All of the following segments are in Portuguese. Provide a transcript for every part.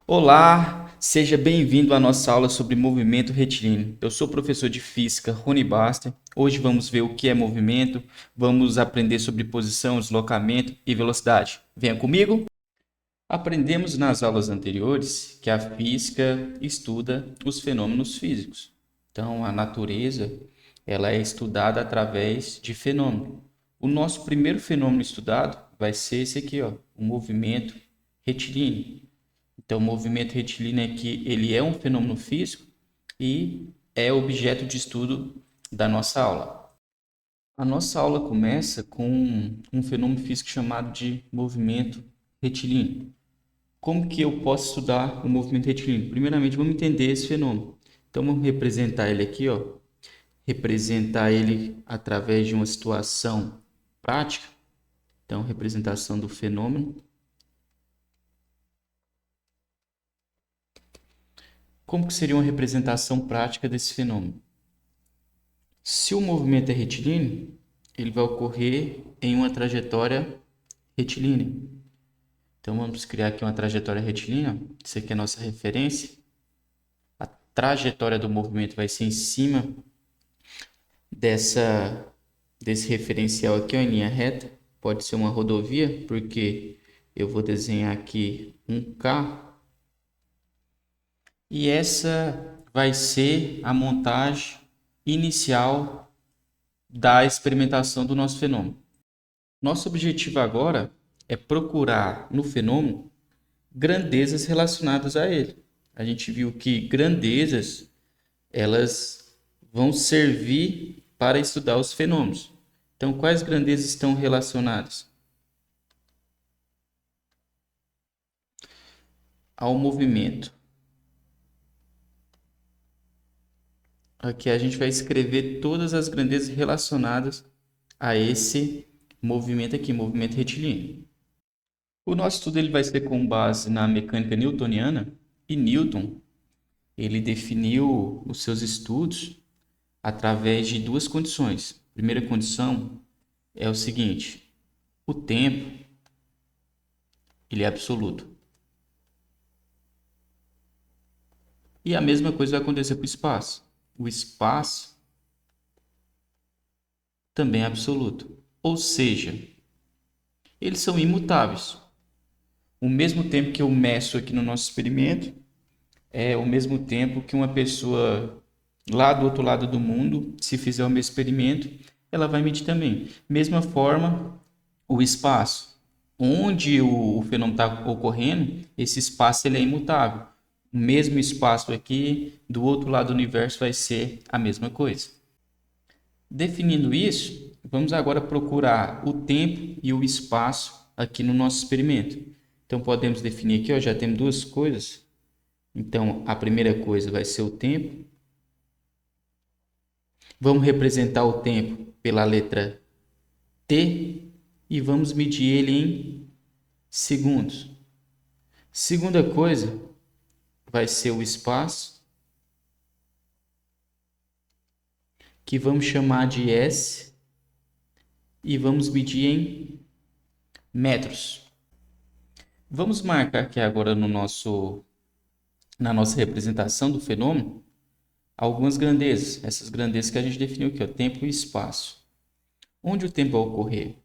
Olá, seja bem-vindo à nossa aula sobre movimento retilíneo. Eu sou o professor de física Rony Baster. Hoje vamos ver o que é movimento, vamos aprender sobre posição, deslocamento e velocidade. Venha comigo! Aprendemos nas aulas anteriores que a física estuda os fenômenos físicos. Então, a natureza, ela é estudada através de fenômenos. O nosso primeiro fenômeno estudado vai ser esse aqui, ó, o movimento retilíneo. Então, o movimento retilíneo aqui, ele é um fenômeno físico e é objeto de estudo da nossa aula. A nossa aula começa com um fenômeno físico chamado de movimento retilíneo. Como que eu posso estudar o movimento retilíneo? Primeiramente, vamos entender esse fenômeno. Então, vamos representar ele aqui, ó. Representar ele através de uma situação prática. Então, representação do fenômeno. Como que seria uma representação prática desse fenômeno? Se o movimento é retilíneo, ele vai ocorrer em uma trajetória retilínea. Então, vamos criar aqui uma trajetória retilínea. Isso aqui é a nossa referência. A trajetória do movimento vai ser em cima desse referencial aqui, ó, em linha reta. Pode ser uma rodovia, porque eu vou desenhar aqui um carro. E essa vai ser a montagem inicial da experimentação do nosso fenômeno. Nosso objetivo agora é procurar no fenômeno grandezas relacionadas a ele. A gente viu que grandezas, elas vão servir para estudar os fenômenos. Então, quais grandezas estão relacionadas ao movimento? Aqui a gente vai escrever todas as grandezas relacionadas a esse movimento aqui, movimento retilíneo. O nosso estudo ele vai ser com base na mecânica newtoniana e Newton ele definiu os seus estudos através de duas condições. A primeira condição é o seguinte: o tempo ele é absoluto. E a mesma coisa vai acontecer com o espaço. O espaço também é absoluto. Ou seja, eles são imutáveis. O mesmo tempo que eu meço aqui no nosso experimento é o mesmo tempo que uma pessoa lá do outro lado do mundo, se fizer o meu experimento, ela vai medir também. Mesma forma, o espaço. Onde o fenômeno está ocorrendo, esse espaço ele é imutável. O mesmo espaço aqui, do outro lado do universo, vai ser a mesma coisa. Definindo isso, vamos agora procurar o tempo e o espaço aqui no nosso experimento. Então, podemos definir aqui, ó, já temos duas coisas. Então, a primeira coisa vai ser o tempo. Vamos representar o tempo pela letra T e vamos medir ele em segundos. Segunda coisa vai ser o espaço, que vamos chamar de S, e vamos medir em metros. Vamos marcar aqui agora na nossa representação do fenômeno algumas grandezas, essas grandezas que a gente definiu aqui, ó, tempo e espaço. Onde o tempo vai ocorrer?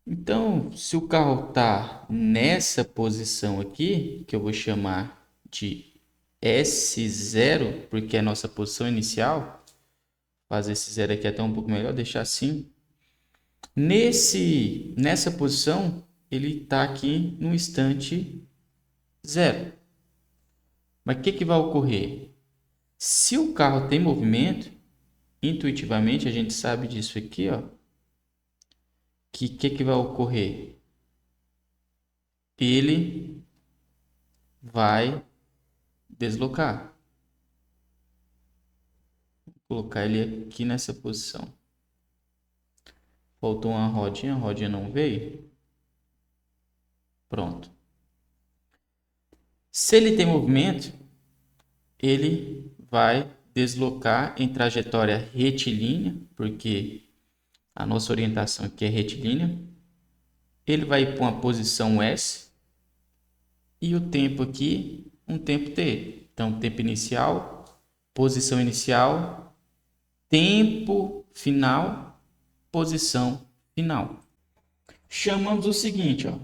Então, se o carro está nessa posição aqui, que eu vou chamar de S0, porque é a nossa posição inicial, fazer esse zero aqui até um pouco melhor, deixar assim. Nessa posição, ele está aqui no instante zero. Mas o que vai ocorrer? Se o carro tem movimento, intuitivamente a gente sabe disso aqui, ó, que vai ocorrer? Ele vai deslocar. Vou colocar ele aqui nessa posição. Faltou uma rodinha, a rodinha não veio. Pronto. Se ele tem movimento, ele vai deslocar em trajetória retilínea, porque a nossa orientação aqui é retilínea. Ele vai para uma posição S e o tempo aqui, um tempo t. Então, tempo inicial, posição inicial, tempo final, posição final. Chamamos o seguinte, ó,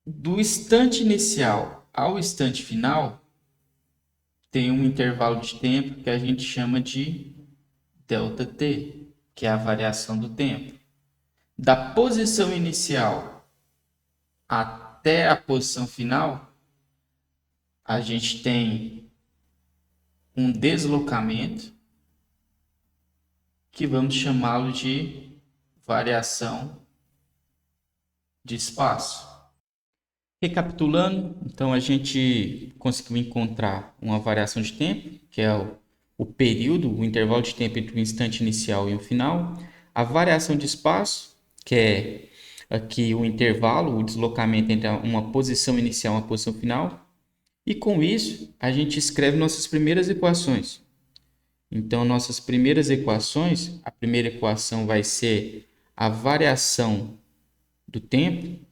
do instante inicial ao instante final, tem um intervalo de tempo que a gente chama de ΔT, que é a variação do tempo. Da posição inicial até a posição final, a gente tem um deslocamento que vamos chamá-lo de variação de espaço. Recapitulando, então a gente conseguiu encontrar uma variação de tempo, que é o período, o intervalo de tempo entre o instante inicial e o final. A variação de espaço, que é aqui o intervalo, o deslocamento entre uma posição inicial e uma posição final. E com isso, a gente escreve nossas primeiras equações. Então, nossas primeiras equações, a primeira equação vai ser a variação do tempo.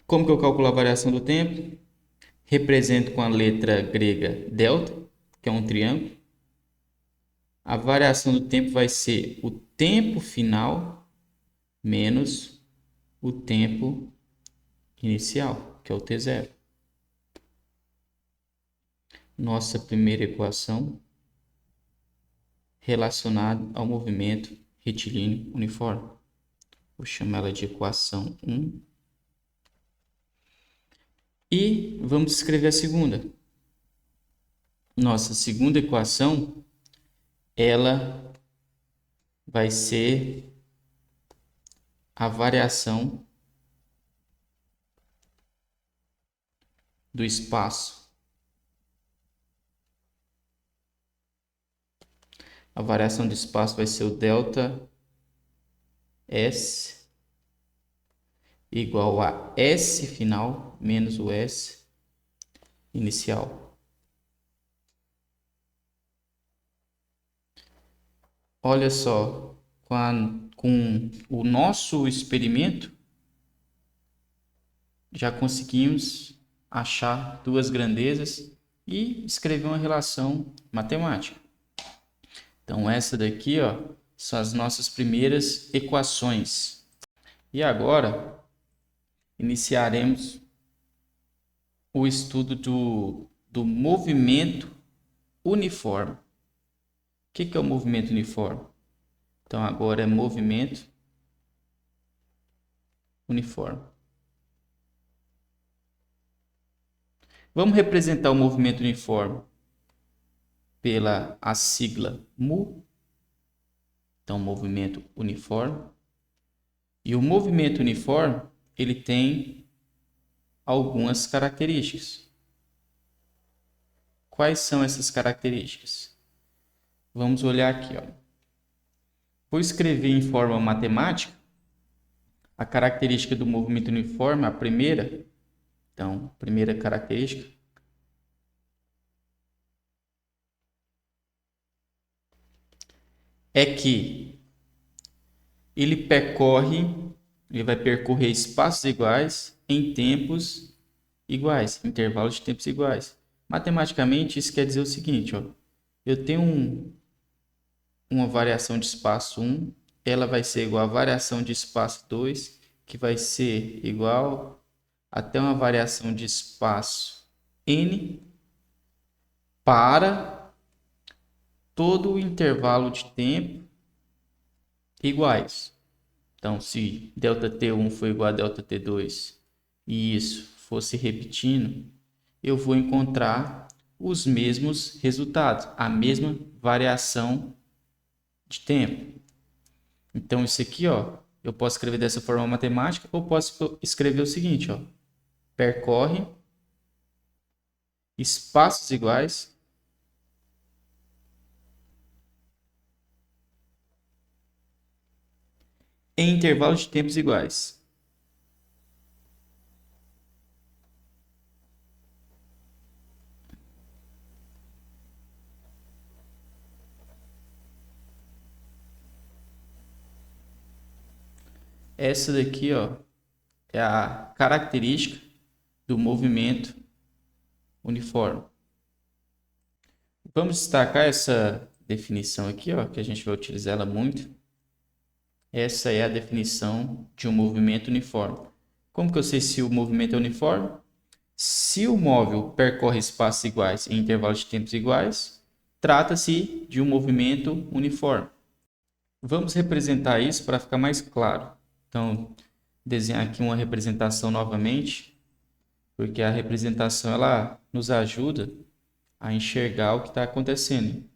Como que eu calculo a variação do tempo? Represento com a letra grega delta, que é um triângulo. A variação do tempo vai ser o tempo final menos o tempo inicial, que é o t0. Nossa primeira equação relacionada ao movimento retilíneo uniforme. Vou chamar ela de equação 1. E vamos escrever a segunda. Nossa segunda equação, ela vai ser a variação do espaço. A variação do espaço vai ser o delta S igual a S final menos o S inicial. Olha só, com o nosso experimento, já conseguimos achar duas grandezas e escrever uma relação matemática. Então, essa daqui, ó, são as nossas primeiras equações. E agora, iniciaremos o estudo do movimento uniforme. O que é o movimento uniforme? Então, agora é movimento uniforme. Vamos representar o movimento uniforme pela a sigla mu. Então, movimento uniforme. E o movimento uniforme, ele tem algumas características. Quais são essas características? Vamos olhar aqui, ó. Vou escrever em forma matemática a característica do movimento uniforme, a primeira. Então, primeira característica é que ele vai percorrer espaços iguais em tempos iguais, intervalos de tempos iguais. Matematicamente, isso quer dizer o seguinte, ó, eu tenho uma variação de espaço 1, ela vai ser igual à variação de espaço 2, que vai ser igual até uma variação de espaço n para todo o intervalo de tempo iguais. Então, se ΔT1 for igual a ΔT2 e isso fosse repetindo, eu vou encontrar os mesmos resultados, a mesma variação de tempo. Então, isso aqui, ó, eu posso escrever dessa forma matemática ou posso escrever o seguinte, ó, percorre espaços iguais em intervalos de tempos iguais. Essa daqui, ó, é a característica do movimento uniforme. Vamos destacar essa definição aqui, ó, que a gente vai utilizar ela muito. Essa é a definição de um movimento uniforme. Como que eu sei se o movimento é uniforme? Se o móvel percorre espaços iguais em intervalos de tempos iguais, trata-se de um movimento uniforme. Vamos representar isso para ficar mais claro. Então, desenhar aqui uma representação novamente, porque a representação ela nos ajuda a enxergar o que está acontecendo.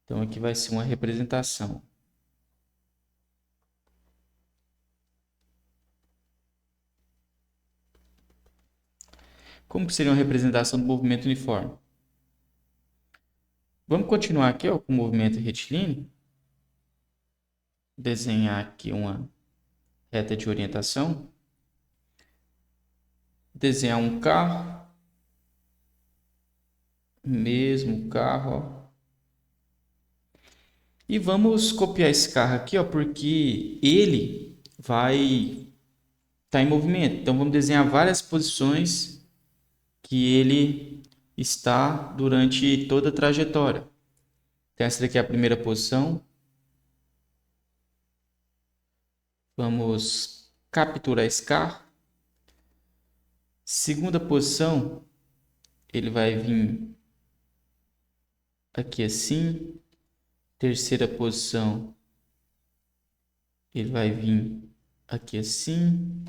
Então, aqui vai ser uma representação. Como que seria uma representação do movimento uniforme? Vamos continuar aqui, ó, com o movimento retilíneo. Desenhar aqui uma reta de orientação. Desenhar um carro. Mesmo carro, ó. E vamos copiar esse carro aqui, ó, porque ele vai estar em movimento. Então, vamos desenhar várias posições que ele está durante toda a trajetória. Então, essa daqui é a primeira posição. Vamos capturar esse carro. Segunda posição, ele vai vir aqui assim. Terceira posição, ele vai vir aqui assim.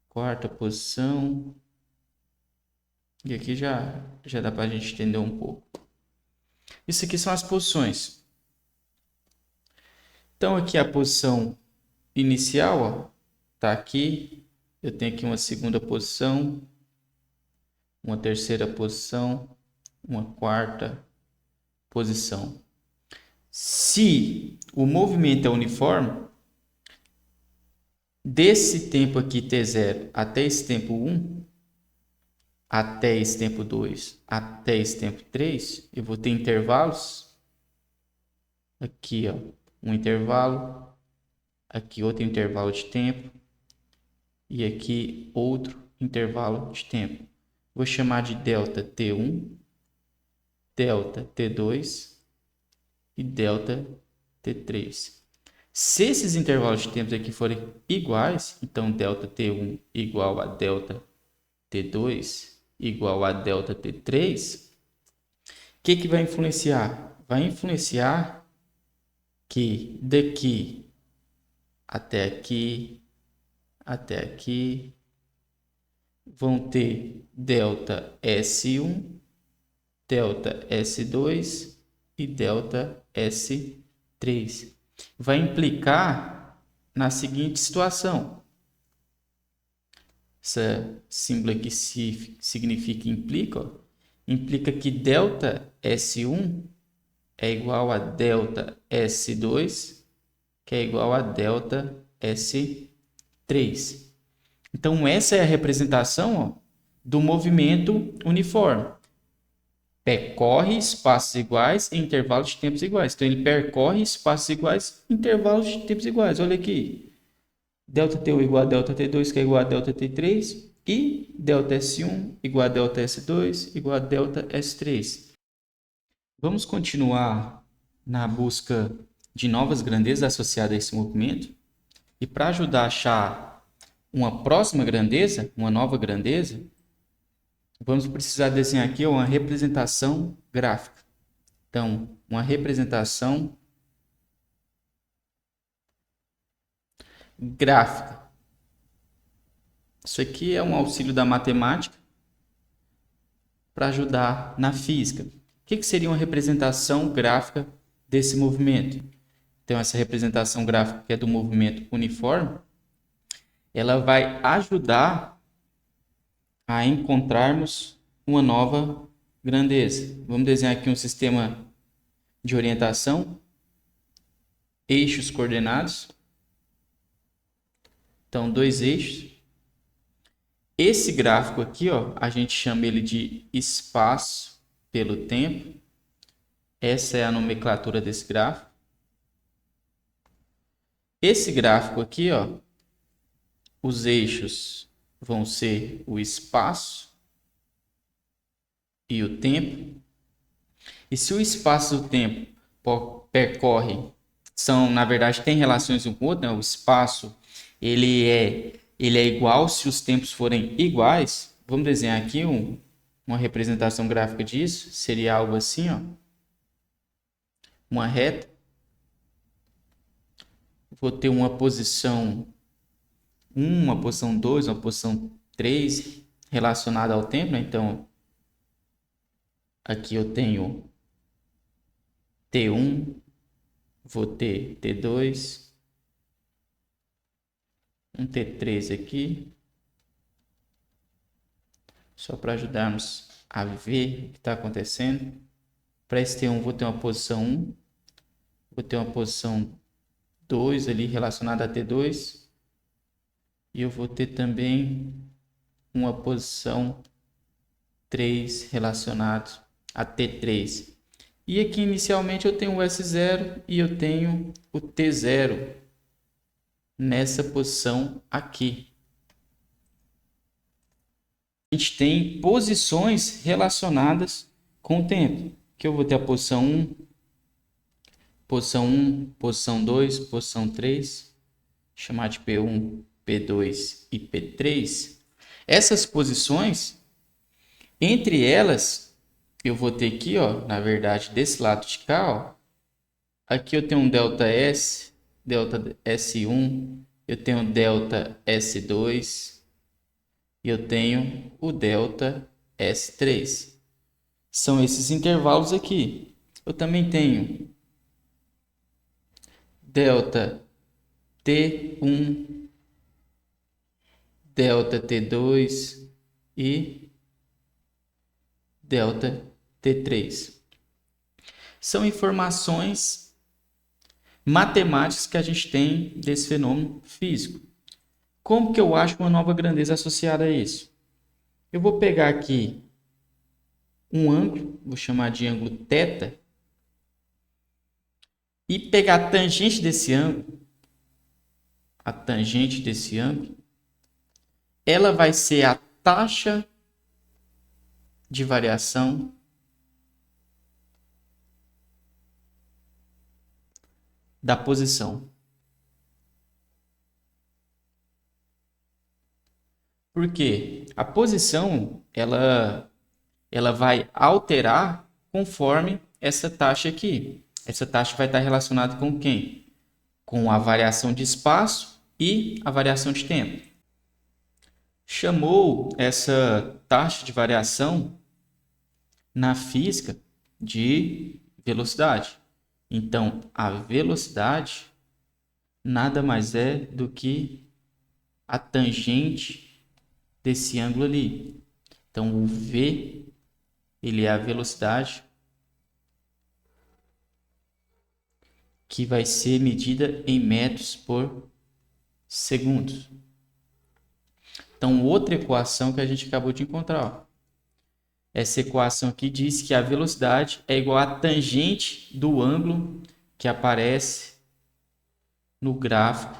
Quarta posição. E aqui já dá para a gente entender um pouco. Isso aqui são as posições. Então, aqui a posição inicial, ó, tá aqui. Eu tenho aqui uma segunda posição, uma terceira posição, uma quarta posição. Se o movimento é uniforme, desse tempo aqui T0 até esse tempo 1, até esse tempo 2, até esse tempo 3, eu vou ter intervalos. Aqui, ó, um intervalo. Aqui outro intervalo de tempo. E aqui outro intervalo de tempo. Vou chamar de delta T1, delta T2 e delta T3. Se esses intervalos de tempo aqui forem iguais, então delta T1 igual a delta T2 igual a delta T3, o que vai influenciar? Vai influenciar que daqui até aqui, vão ter delta S1, delta S2 e delta S3. Vai implicar na seguinte situação. Essa símbolo aqui significa implica, ó. Implica que delta S1 é igual a delta S2, que é igual a delta S3. Então, essa é a representação, ó, do movimento uniforme. Percorre espaços iguais em intervalos de tempos iguais. Então, ele percorre espaços iguais em intervalos de tempos iguais. Olha aqui. Delta T1 igual a delta T2, que é igual a delta T3. E delta S1 igual a delta S2 igual a delta S3. Vamos continuar na busca de novas grandezas associadas a esse movimento. E para ajudar a achar uma próxima grandeza, uma nova grandeza, vamos precisar desenhar aqui uma representação gráfica. Então, uma representação gráfica. Isso aqui é um auxílio da matemática para ajudar na física. O que seria uma representação gráfica desse movimento? Então, essa representação gráfica que é do movimento uniforme, ela vai ajudar a encontrarmos uma nova grandeza. Vamos desenhar aqui um sistema de orientação, eixos coordenados. Então, dois eixos. Esse gráfico aqui, ó, a gente chama ele de espaço pelo tempo. Essa é a nomenclatura desse gráfico. Esse gráfico aqui, ó, os eixos vão ser o espaço e o tempo. E se o espaço e o tempo percorrem, na verdade, tem relações um com o outro, né? O espaço, ele é igual se os tempos forem iguais. Vamos desenhar aqui uma representação gráfica disso. Seria algo assim, ó. Uma reta. Vou ter uma posição 1, uma posição 2, uma posição 3 relacionada ao tempo, né? Então, aqui eu tenho T1, vou ter T2, um T3 aqui, só para ajudarmos a ver o que está acontecendo. Para esse T1 vou ter uma posição 1, vou ter uma posição 2 ali relacionada a T2, e eu vou ter também uma posição 3 relacionado a T3. E aqui inicialmente eu tenho o S0 e eu tenho o T0 nessa posição aqui. A gente tem posições relacionadas com o tempo, que eu vou ter a posição 1, posição 2, posição 3, chamar de P1, P2 e P3. Essas posições, entre elas, eu vou ter aqui, ó, na verdade, desse lado de cá, ó, aqui eu tenho um delta S, delta S1, eu tenho delta S2 e eu tenho o delta S3. São esses intervalos aqui. Eu também tenho delta T1, delta T2 e delta T3. São informações matemáticas que a gente tem desse fenômeno físico. Como que eu acho uma nova grandeza associada a isso? Eu vou pegar aqui um ângulo, vou chamar de ângulo θ, e pegar a tangente desse ângulo, ela vai ser a taxa de variação da posição. Por quê? A posição, ela vai alterar conforme essa taxa aqui. Essa taxa vai estar relacionada com quem? Com a variação de espaço e a variação de tempo. Chamou essa taxa de variação na física de velocidade. Então, a velocidade nada mais é do que a tangente desse ângulo ali. Então, o V, ele é a velocidade que vai ser medida em metros por segundo. Então, outra equação que a gente acabou de encontrar, ó. Essa equação aqui diz que a velocidade é igual à tangente do ângulo que aparece no gráfico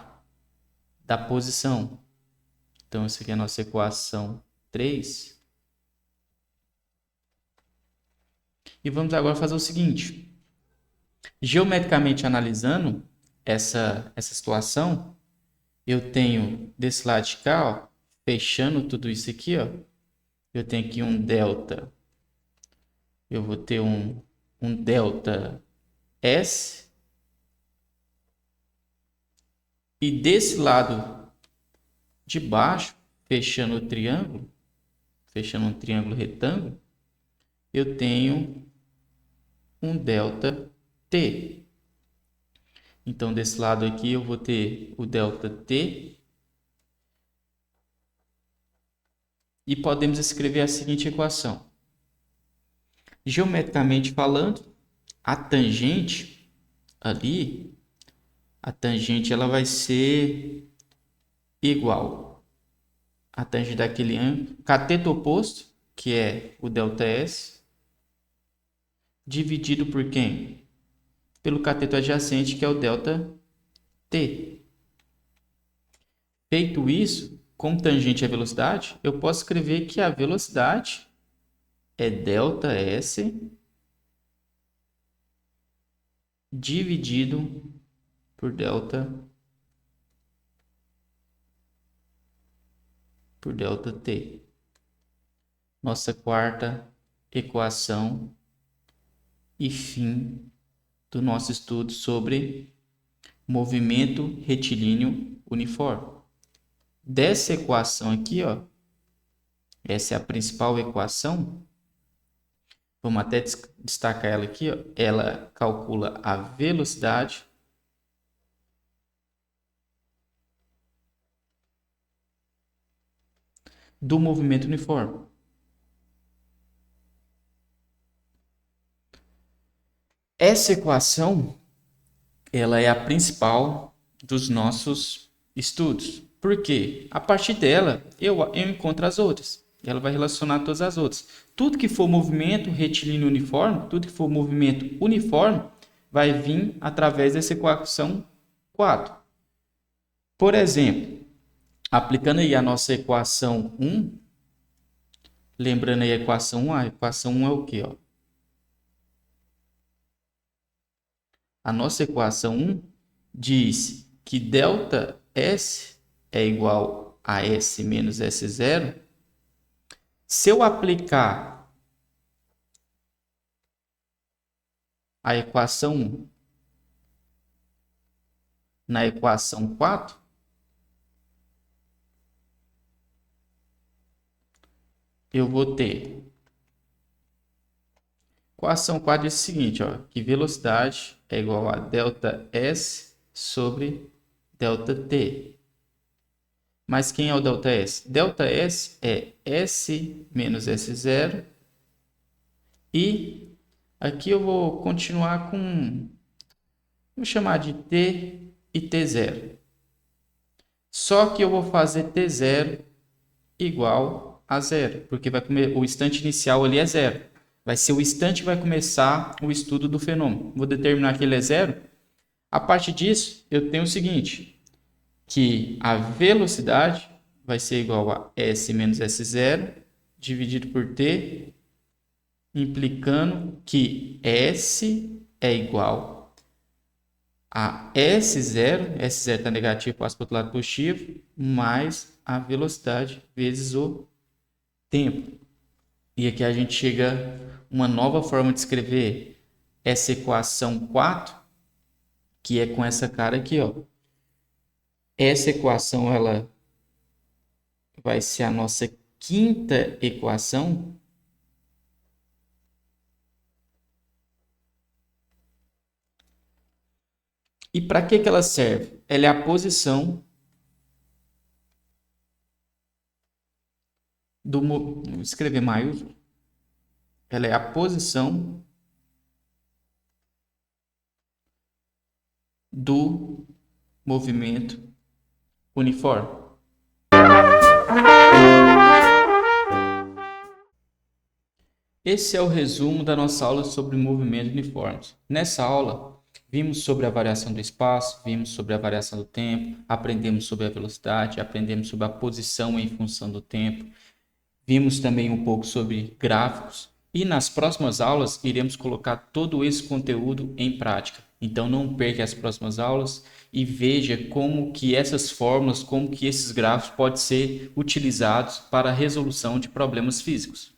da posição. Então, essa aqui é a nossa equação 3. E vamos agora fazer o seguinte. Geometricamente analisando essa situação, eu tenho desse lado de cá, ó, fechando tudo isso aqui, ó, eu tenho aqui um delta, eu vou ter um delta S, e desse lado de baixo, fechando o triângulo, fechando um triângulo retângulo, eu tenho um delta T. Então, desse lado aqui eu vou ter o delta T. E podemos escrever a seguinte equação. Geometricamente falando, a tangente ali, a tangente ela vai ser igual a tangente daquele ângulo, cateto oposto, que é o ΔS, dividido por quem? Pelo cateto adjacente, que é o ΔT. Feito isso, como tangente é velocidade, eu posso escrever que a velocidade é ΔS dividido por ΔT. Nossa quarta equação e fim do nosso estudo sobre movimento retilíneo uniforme. Dessa equação aqui, ó, essa é a principal equação. Vamos até destacar ela aqui, ó. Ela calcula a velocidade do movimento uniforme. Essa equação, ela é a principal dos nossos estudos. Por quê? A partir dela, eu encontro as outras. Ela vai relacionar todas as outras. Tudo que for movimento retilíneo uniforme, tudo que for movimento uniforme, vai vir através dessa equação 4. Por exemplo, aplicando aí a nossa equação 1, lembrando aí a equação 1, a equação 1 é o quê? Ó? A nossa equação 1 diz que ΔS é igual a S menos S0. Se eu aplicar a equação 1 na equação 4, eu vou ter... Equação 4 diz o seguinte, ó, que velocidade é igual a ΔS sobre ΔT. Mas quem é o ΔS? ΔS é S menos S0. E aqui eu vou continuar com... Vou chamar de T e T0. Só que eu vou fazer T0 igual a 0. Porque o instante inicial ali é 0. Vai ser o instante que vai começar o estudo do fenômeno. Vou determinar que ele é 0. A partir disso, eu tenho o seguinte, que a velocidade vai ser igual a S menos S0 dividido por T, implicando que S é igual a S0, S0 está negativo, passa para o outro lado positivo, mais a velocidade vezes o tempo. E aqui a gente chega a uma nova forma de escrever essa equação 4, que é com essa cara aqui, ó. Essa equação, ela vai ser a nossa quinta equação. E para que ela serve? Ela é a posição do... Vou escrever maiúsculo. Ela é a posição do movimento uniforme. Esse é o resumo da nossa aula sobre movimentos uniformes. Nessa aula, vimos sobre a variação do espaço, vimos sobre a variação do tempo, aprendemos sobre a velocidade, aprendemos sobre a posição em função do tempo, vimos também um pouco sobre gráficos e nas próximas aulas iremos colocar todo esse conteúdo em prática. Então não perca as próximas aulas e veja como que essas fórmulas, como que esses gráficos podem ser utilizados para a resolução de problemas físicos.